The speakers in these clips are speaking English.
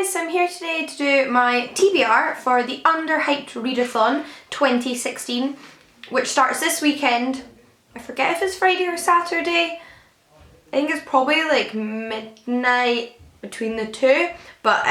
guys, I'm here today to do my TBR for the Underhyped Readathon 2016, which starts this weekend. I forget if it's Friday or Saturday. I think it's probably like midnight between the two, but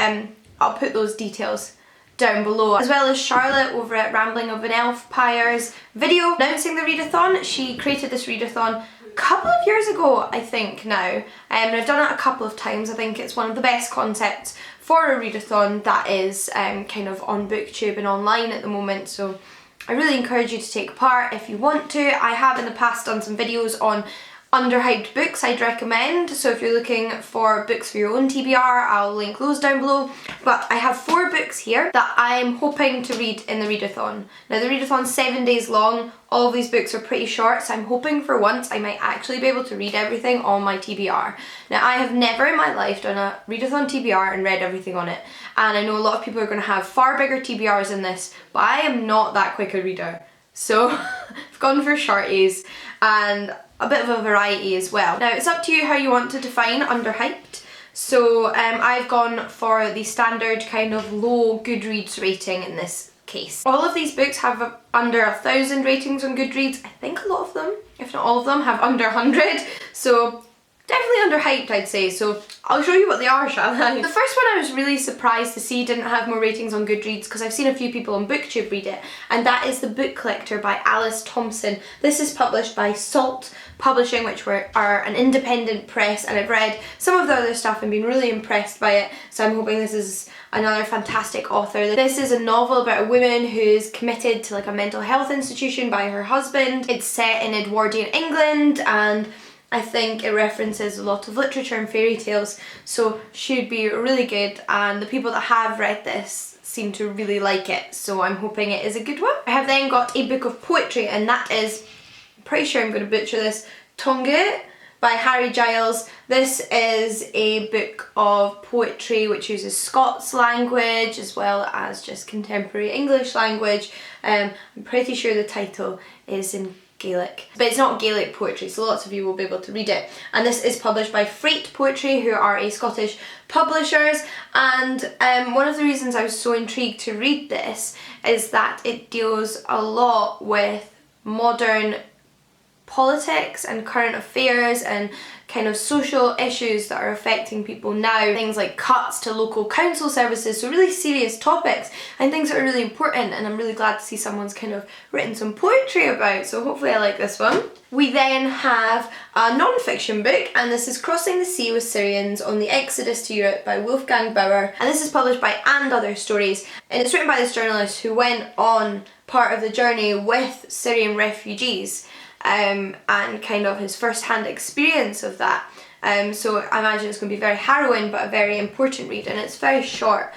I'll put those details down below. As well as Charlotte over at Rambling of an Elf Pyre's video announcing the readathon. She created this readathon a couple of years ago, I think now, and I've done it a couple of times. I think it's one of the best concepts for a readathon that is kind of on BookTube and online at the moment, so I really encourage you to take part if you want to. I have in the past done some videos on underhyped books I'd recommend, so if you're looking for books for your own TBR, I'll link those down below. But I have 4 books here that I'm hoping to read in the readathon. Now the readathon's 7 days long. All of these books are pretty short, so I'm hoping for once I might actually be able to read everything on my TBR. Now I have never in my life done a readathon TBR and read everything on it, and I know a lot of people are going to have far bigger TBRs than this, but I am not that quick a reader. So I've gone for shorties and a bit of a variety as well. Now it's up to you how you want to define underhyped. So I've gone for the standard kind of low Goodreads rating in this case. All of these books have under 1,000 ratings on Goodreads. I think a lot of them, if not all of them, have under 100. So definitely underhyped, I'd say, so I'll show you what they are, shall I? The first one I was really surprised to see didn't have more ratings on Goodreads because I've seen a few people on BookTube read it, and that is The Book Collector by Alice Thompson. This is published by Salt Publishing, which are an independent press, and I've read some of the other stuff and been really impressed by it, so I'm hoping this is another fantastic author. This is a novel about a woman who's committed to like a mental health institution by her husband. It's set in Edwardian England, and I think it references a lot of literature and fairy tales, so should be really good, and the people that have read this seem to really like it, so I'm hoping it is a good one. I have then got a book of poetry, and that is, I'm pretty sure I'm going to butcher this, Tongue by Harry Giles. This is a book of poetry which uses Scots language as well as just contemporary English language. I'm pretty sure the title is in Gaelic, but it's not Gaelic poetry, so lots of you will be able to read it. And this is published by Freight Poetry, who are a Scottish publishers, and one of the reasons I was so intrigued to read this is that it deals a lot with modern politics and current affairs and kind of social issues that are affecting people now. Things like cuts to local council services, so really serious topics and things that are really important, and I'm really glad to see someone's kind of written some poetry about, so hopefully I like this one. We then have a non-fiction book, and this is Crossing the Sea with Syrians on the Exodus to Europe by Wolfgang Bauer, and this is published by And Other Stories, and it's written by this journalist who went on part of the journey with Syrian refugees, and kind of his first-hand experience of that. So I imagine it's going to be very harrowing but a very important read, and it's very short,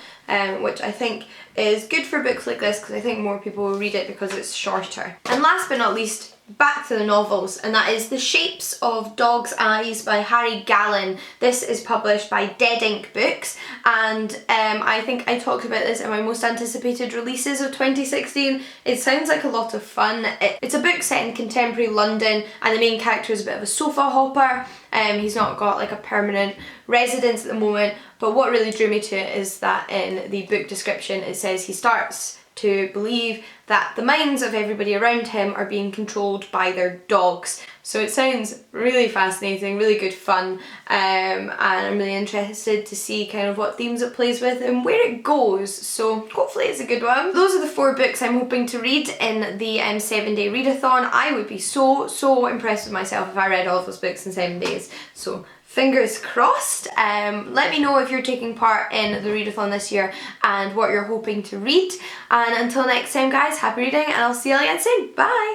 which I think is good for books like this because I think more people will read it because it's shorter. And last but not least, back to the novels, and that is The Shapes of Dog's Eyes by Harry Gallen. This is published by Dead Ink Books, and I think I talked about this in my most anticipated releases of 2016. It sounds like a lot of fun. It's a book set in contemporary London, and the main character is a bit of a sofa hopper. He's not got like a permanent residence at the moment, but what really drew me to it is that in the book description it says he starts to believe that the minds of everybody around him are being controlled by their dogs. So it sounds really fascinating, really good fun, and I'm really interested to see kind of what themes it plays with and where it goes, so hopefully it's a good one. Those are the 4 books I'm hoping to read in the 7-day readathon. I would be so impressed with myself if I read all of those books in 7 days, so fingers crossed. Let me know if you're taking part in the readathon this year and what you're hoping to read, and until next time guys, happy reading, and I'll see you all again soon. Bye!